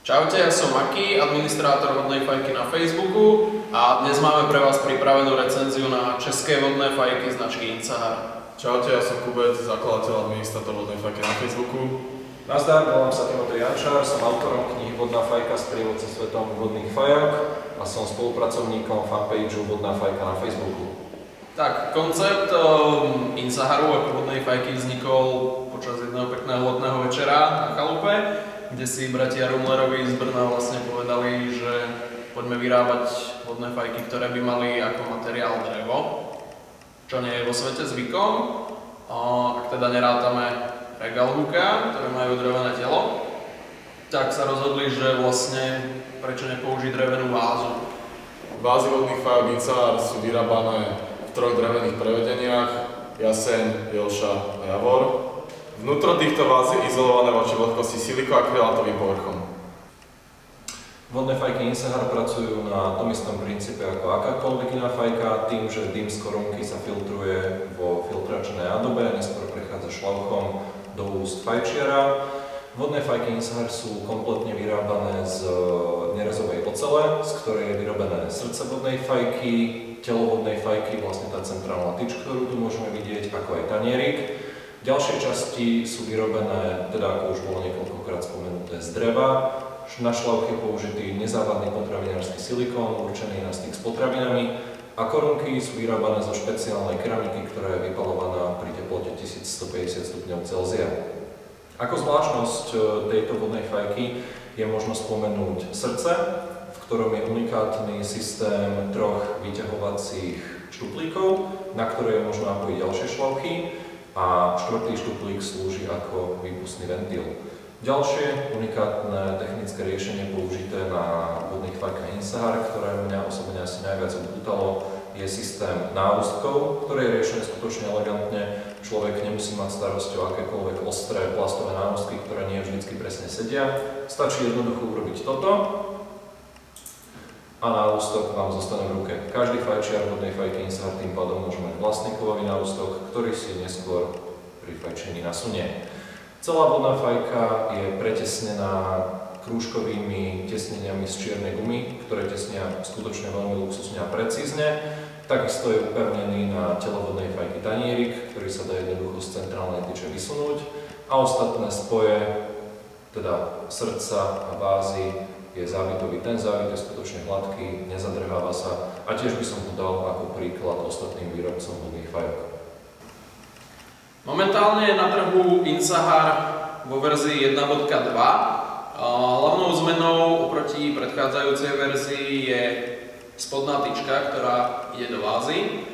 Čaute, ja som Maki, administrátor vodnej fajky na Facebooku a dnes máme pre vás pripravenú recenziu na české vodné fajky značky Insahar. Čaute, ja som Kubec, zakladateľ administrátor vodnej fajky na Facebooku. Nazdar, volám sa Timotej Jančár, som autorom knihy Vodná fajka sprievodca svetom vodných fajok a som spolupracovníkom fanpageu Vodná fajka na Facebooku. Tak, koncept Insaharu ako vodnej fajky vznikol počas jedného pekného letného večera na chalupe, kde si bratia Rumlerovi z Brna vlastne povedali, že poďme vyrábať vodné fajky, ktoré by mali ako materiál drevo, čo nie je vo svete zvykom, ak teda nerátame regalhuka, ktoré majú drevené telo, tak sa rozhodli, že vlastne prečo nepoužiť drevenú vázu. Vázy vodných fajok Insahar sú vyrábané v troch drevených prevedeniach: Jaseň, Jelša a Javor. Vnútro týchto váz je izolované voči vlhkosti siliko-akrylátovým povrchom. Vodné fajky Insahar pracujú na tom istom princípe ako akákoľvek iná fajka, tým, že dym z korunky sa filtruje vo filtračnej nádobe, neskôr prechádza šľauchom do úst fajčiara. Vodné fajky Insahar sú kompletne vyrábané z nerezovej ocele, z ktorej je vyrobené srdce vodnej fajky, telo vodnej fajky, vlastne tá centrálna tyč, ktorú tu môžeme vidieť, ako aj tanierik. Ďalšie časti sú vyrobené, teda ako už bolo niekoľkokrát spomenuté, z dreva. Na šľauch je použitý nezávadný potravinársky silikón, určený na styk s potravinami, a korunky sú vyrábané zo špeciálnej keramiky, ktorá je vypalovaná pri teplote 1150 stupňov Celzia. Ako zvláštnosť tejto vodnej fajky je možno spomenúť srdce, v ktorom je unikátny systém troch vyťahovacích štuplíkov, na ktoré je možno napojiť ďalšie šľauchy, a štvrtý štuplík slúži ako výpustný ventil. Ďalšie unikátne technické riešenie použité na vodných fajkách Insahar, ktoré mňa osobne asi najviac odpútalo, je systém náustkov, ktoré je riešené skutočne elegantne. Človek nemusí mať starosť o akékoľvek ostré plastové náustky, ktoré nie vždy presne sedia. Stačí jednoducho urobiť toto a náustok vám zostane v ruke. Každý fajčiar vodnej fajky Insahar tým pádom môže mať vlastný kovový náustok, ktorý si neskôr pri fajčení nasunie. Celá vodná fajka je pretesnená krúžkovými tesneniami z čiernej gumy, ktoré tesnia skutočne veľmi luxusne a precízne. Takisto je upevnený na telo vodnej fajky tanierik, ktorý sa dá jednoducho z centrálnej tyče vysunúť, a ostatné spoje, teda srdca a vázy, je závitový. Ten závit je skutočne hladký, nezadrháva sa, a tiež by som ho dal ako príklad ostatným výrobcom vodných fajok. Momentálne je na trhu Insahar vo verzii 1.2. Hlavnou zmenou oproti predchádzajúcej verzii je spodná tyčka, ktorá ide do vázy.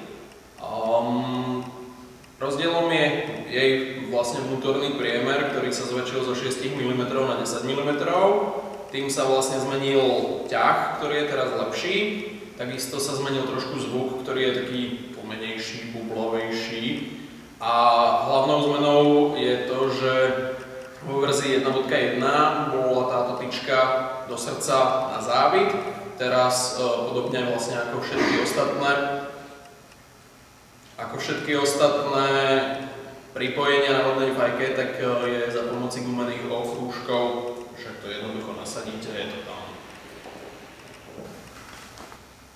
Rozdielom je jej vlastne vnútorný priemer, ktorý sa zväčšil zo 6 mm na 10 mm. Tým sa vlastne zmenil ťah, ktorý je teraz lepší. Takisto sa zmenil trošku zvuk, ktorý je taký pomenejší, bublovejší. A hlavnou zmenou je to, že vo verzii 1.1 bola táto tyčka do srdca na závit. Teraz podobne vlastne ako všetky ostatné pripojenia na vodnej fajke, tak je za pomoci gumených okrúžkov, však to jednoducho nasadíte, je to tam.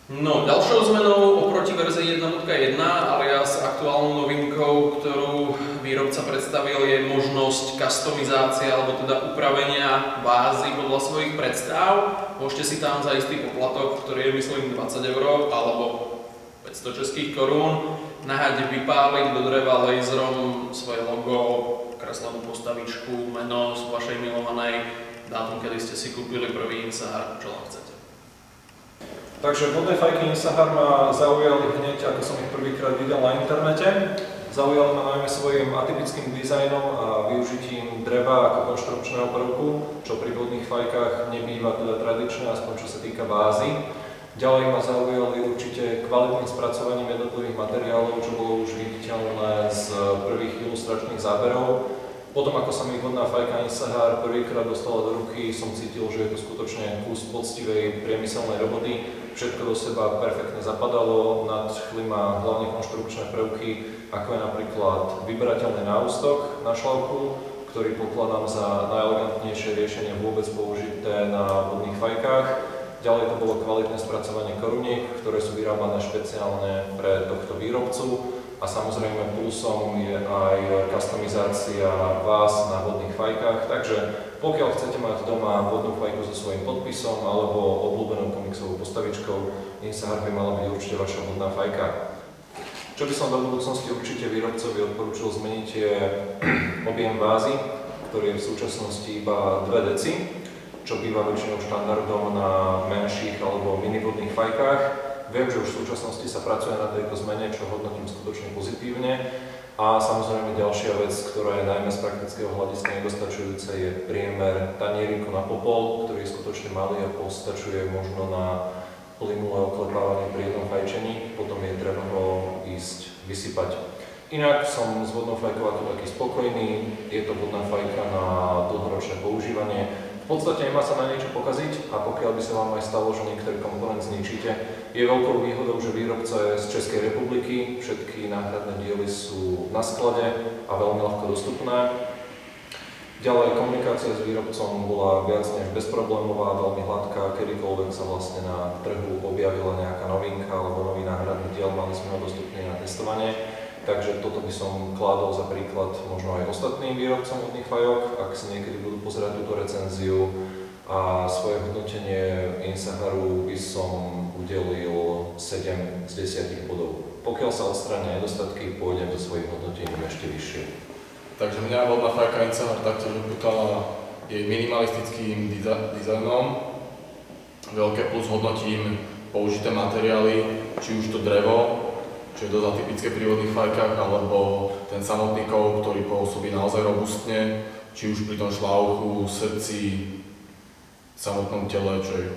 No, ďalšou zmenou oproti verzii 1.1 alias aktuálnou novinkou, ktorú výrobca predstavil, je možnosť customizácie alebo teda upravenia vázy podľa svojich predstav. Môžete si tam za istý poplatok, ktorý je myslím 20 € alebo 500 českých korún, nahať vypáliť do dreva laserom svoje logo, kreslenú postavičku, meno z vašej milovanej, dátum, kedy ste si kúpili prvý Insahar, čo len chcete. Takže vodné fajky Insahar ma zaujali hneď, ako som ich prvýkrát videl na internete. Zaujali ma najmä svojím atypickým dizajnom a využitím dreva ako konštrukčného prvku, čo pri vodných fajkách nebýva teda tradičné, aspoň čo sa týka vázy. Ďalej ma zaujali určite kvalitným spracovaním jednotlivých materiálov, čo bolo už viditeľné z prvých ilustračných záberov. Potom, ako sa mi vodná fajka Insahar prvýkrát dostala do ruky, som cítil, že je to skutočne kus poctivej priemyselnej roboty. Všetko do seba perfektne zapadalo, nadchli ma hlavne konštrukčné prvky, ako je napríklad vyberateľný náustok na šľauchu, ktorý pokladám za najelegantnejšie riešenie vôbec použité na vodných fajkách. Ďalej to bolo kvalitné spracovanie koruniek, ktoré sú vyrábané špeciálne pre tohto výrobcu. A samozrejme plusom je aj customizácia vás na vodných fajkách, takže pokiaľ chcete mať doma vodnú fajku so svojím podpisom alebo obľúbenou komiksovou postavičkou, Insahar by mala byť určite vaša vodná fajka. Čo by som do budúcnosti určite výrobcovi odporúčil zmeniť je objem vázy, ktorý je v súčasnosti iba 2 deci, čo býva väčšinou štandardom na menších alebo minivodných fajkách. Viem, že už v súčasnosti sa pracuje na tejto zmene, čo hodnotím skutočne pozitívne. A samozrejme ďalšia vec, ktorá je najmä z praktického hľadiska nedostačujúca, je priemer tanieriku na popol, ktorý je skutočne malý a postačuje možno na plynulé oklepávanie pri jednom fajčení, potom je treba ho ísť vysypať. Inak som s vodnou fajkou ako taký spokojný, je to vodná fajka na dlhoročné používanie. V podstate nemá sa na niečo pokaziť a pokiaľ by sa vám aj stalo, že niektorý komponent zničíte, je veľkou výhodou, že výrobca je z Českej republiky, všetky náhradné diely sú na sklade a veľmi ľahko dostupné. Ďalej komunikácia s výrobcom bola viac než bezproblémová, veľmi hladká, kedykoľvek sa vlastne na trhu objavila nejaká novinka alebo nový náhradný diel, mali sme ho dostupný na testovanie. Takže toto by som kládol za príklad možno aj ostatným výrobcom vodných fajok, ak si niekedy budú pozerať túto recenziu a svoje hodnotenie Insaharu by som udelil 7 z 10 bodov. Pokiaľ sa odstránia nedostatky, pôjdem do svojich hodnotení ešte vyššie. Takže mňa vodná fajka Insahar taktiež odputala jej minimalistickým dizajnom. Veľké plus hodnotím použité materiály, či už to drevo, čo je dosť atypické pri vodných fajkách, alebo ten samotný kov, ktorý pôsobí naozaj robustne, či už pri tom šlauchu, srdci, samotnom tele, čo je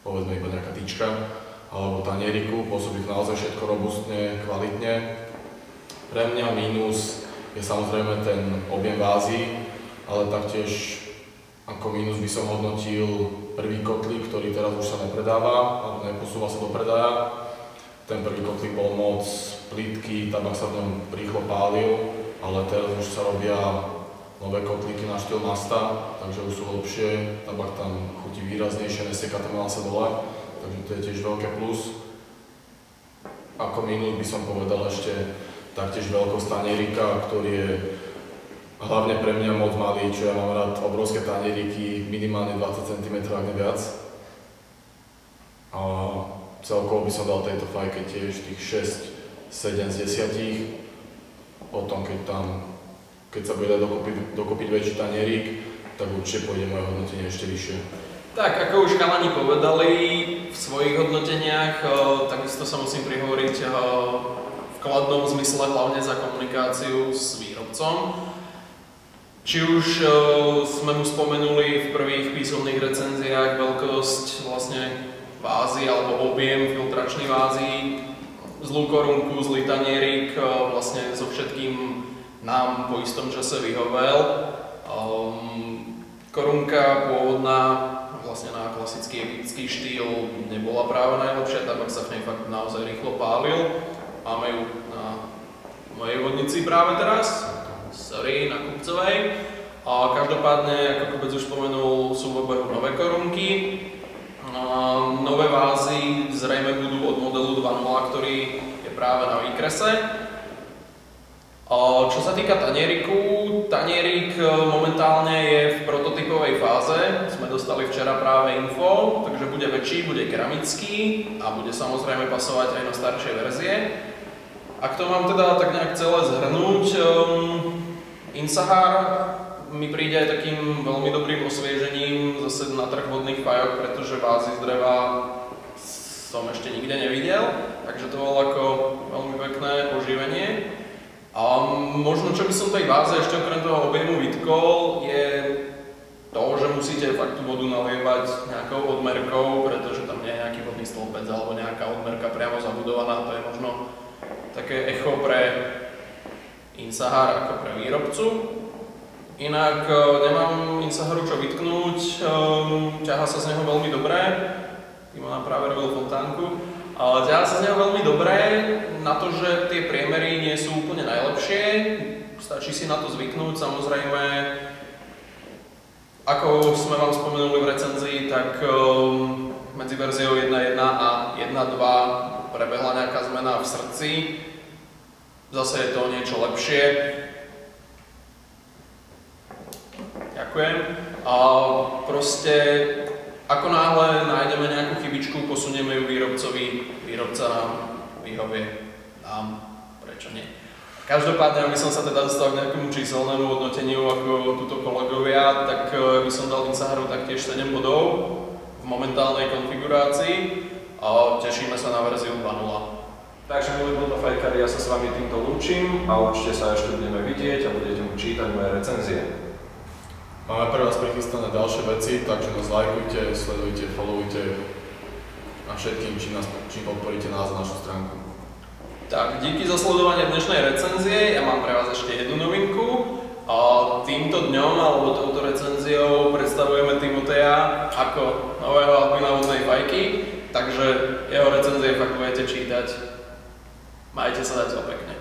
povedzme iba nejaká tyčka, alebo tanieriku, pôsobí to naozaj všetko robustne, kvalitne. Pre mňa mínus je samozrejme ten objem vázy, ale taktiež ako mínus by som hodnotil prvý kotlík, ktorý teraz už sa nepredáva, alebo neposúva sa do predaja. Ten prvý kotlík bol moc plytký, tabak sa v ňom rýchlo pálil, ale teraz už sa robia nové kotlíky na štýl Masta, takže už sú lepšie, tabak tam chutí výraznejšie, nesieká tam sa dole, takže to je tiež veľké plus. Ako mínus by som povedal ešte taktiež veľkosť tanierika, ktorý je hlavne pre mňa moc malý, čo ja mám rád obrovské tanieriky, minimálne 20 cm, ak ne viac. A celkovo by som dal tejto fajke tiež tých 6-7 z 10. Potom keď sa bude dokopiť väčší tanierik, tak určite pôjde moje hodnotenie ešte vyššie. Tak, ako už chalani povedali v svojich hodnoteniach, takisto sa musím prihovoriť v kladnom zmysle hlavne za komunikáciu s výrobcom. Či už sme mu spomenuli v prvých písomných recenziách veľkosť vlastne vázy alebo objem filtračnej vázy, zlú korunku, zlý tanierik, vlastne so všetkým nám po istom čase vyhovel. Korunka pôvodná, vlastne na klasický egyptský štýl, nebola práve najlepšia, tabak sa v nej fakt naozaj rýchlo pálil. Máme ju na mojej vodnici práve teraz, na Kupcovej. Každopádne, ako Kubec už spomenul, sú v obehu nové korunky. Nové vázy zrejme budú od modelu 2.0, ktorý je práve na výkrese. Čo sa týka tanieriku, tanierik momentálne je v prototypovej fáze. Sme dostali včera práve info, takže bude väčší, bude keramický a bude samozrejme pasovať aj na staršie verzie. Ak to mám teda tak nejak celé zhrnúť, Insahar mi príde aj takým veľmi dobrým osviežením zase na trh vodných fajok, pretože vázy z dreva som ešte nikde nevidel, takže to bolo ako veľmi pekné oživenie. A možno čo by som tej váze ešte okrem toho objemu vytkol je to, že musíte fakt tú vodu nalievať nejakou odmerkou, pretože tam nie je nejaký vodný stĺpec alebo nejaká odmerka priamo zabudovaná, to je možno také echo pre Insahar ako pre výrobcu. Inak nemám Insaharu čo vytknúť, ťahá sa z neho veľmi dobré, Timo nám práve robil fontánku, ale ťahá sa z neho veľmi dobré na to, že tie priemery nie sú úplne najlepšie, stačí si na to zvyknúť. Samozrejme, ako sme vám spomenuli v recenzii, tak medzi verziou 1.1 a 1.2 prebehla nejaká zmena v srdci. Zase je to niečo lepšie. Ďakujem. A proste, ako náhle nájdeme nejakú chybičku, posunieme ju výrobcovi, výrobca nám vyhovie. Nám, prečo nie? Každopádne, aby som sa teda dostal k nejakému číselnému hodnoteniu ako túto kolegovia, tak by som dal Insaharu taktiež 7 bodov v momentálnej konfigurácii a tešíme sa na verziu 2.0. Takže milí Vlnofajkári, ja sa s vami týmto lúčim a určite sa ešte budeme vidieť a budete mu čítať moje recenzie. Máme pre vás prichystané ďalšie veci, takže nás lajkujte, sledujte, followujte a všetkým, čím podporíte nás a našu stránku. Tak, díky za sledovanie dnešnej recenzie. Ja mám pre vás ešte jednu novinku. A týmto dňom, alebo touto recenziou predstavujeme Timoteja ako nového admina Vodnej fajky, takže jeho recenzie fakt budete čítať. Majte sa zatiaľ pekne.